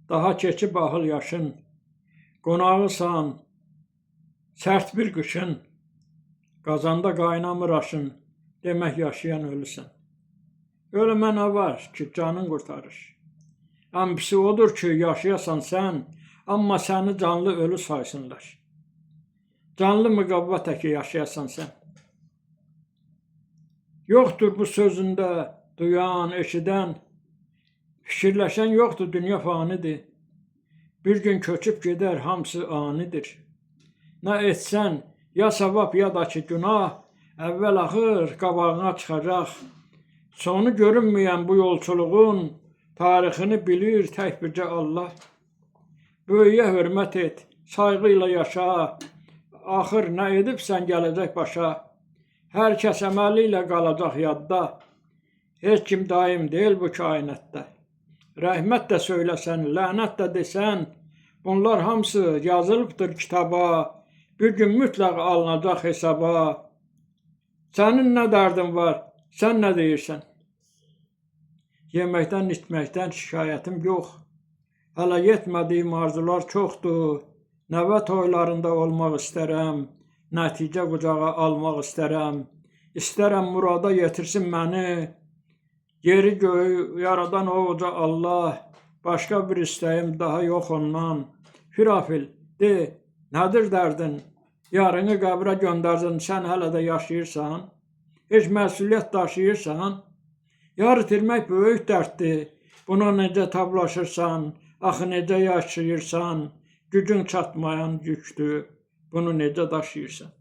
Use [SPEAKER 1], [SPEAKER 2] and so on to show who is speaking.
[SPEAKER 1] daha keçib ahıl yaşın, qonağısan, sərt bir qışın, qazanda qaynamır aşın, demək yaşayan ölüsən. Ölümə nə var ki, canın qurtarır. Ən pisi odur ki, yaşayasan sən, amma səni canlı ölü saysınlar. Canlı müqavva təki yaşayasan sən. Yoxdur bu sözündə duyan, eşidən, fikirləşən yoxdur, dünya fanidir. Bir gün köçüb gedər, hamısı anidir. Nə etsən, ya savab ya da ki günah, əvvəl axır qabağına çıxacaq. Sonu görünməyən bu yolçuluğun tarixini bilir tək bircə Allah. Böyüyə hörmət et, sayğı ilə yaşa, axır nə edibsən gələcək başa. Hər kəs əməli ilə qalacaq yadda, heç kim daim deyil bu kainatda. Rəhmət də söyləsən, lənət də desən, bunlar hamısı yazılıbdır kitaba, bir gün mütləq alınacaq hesaba. Sənin nə dərdin var, sən nə deyirsən? Yeməkdən, içməkdən şikayətim yox. Hələ yetmədiyim arzular çoxdur. Nəvə toylarında olmaq istərəm, nəticə qucağa almaq istərəm. İstərəm murada yetirsin məni, yeri göyü yaradan o uca Allah. Başqa bir istəyim daha yox ondan. Firafil, de, nədir dərdin? Yarını qəbrə göndərdin, sən hələ də yaşayırsan? Heç məsuliyyət daşıyırsan? Yar itirmək böyük dərddir. Buna necə tablaşırsan? Axı necə yaşayırsan? Gücün çatmayan yükdür. Bunu necə daşıyırsan?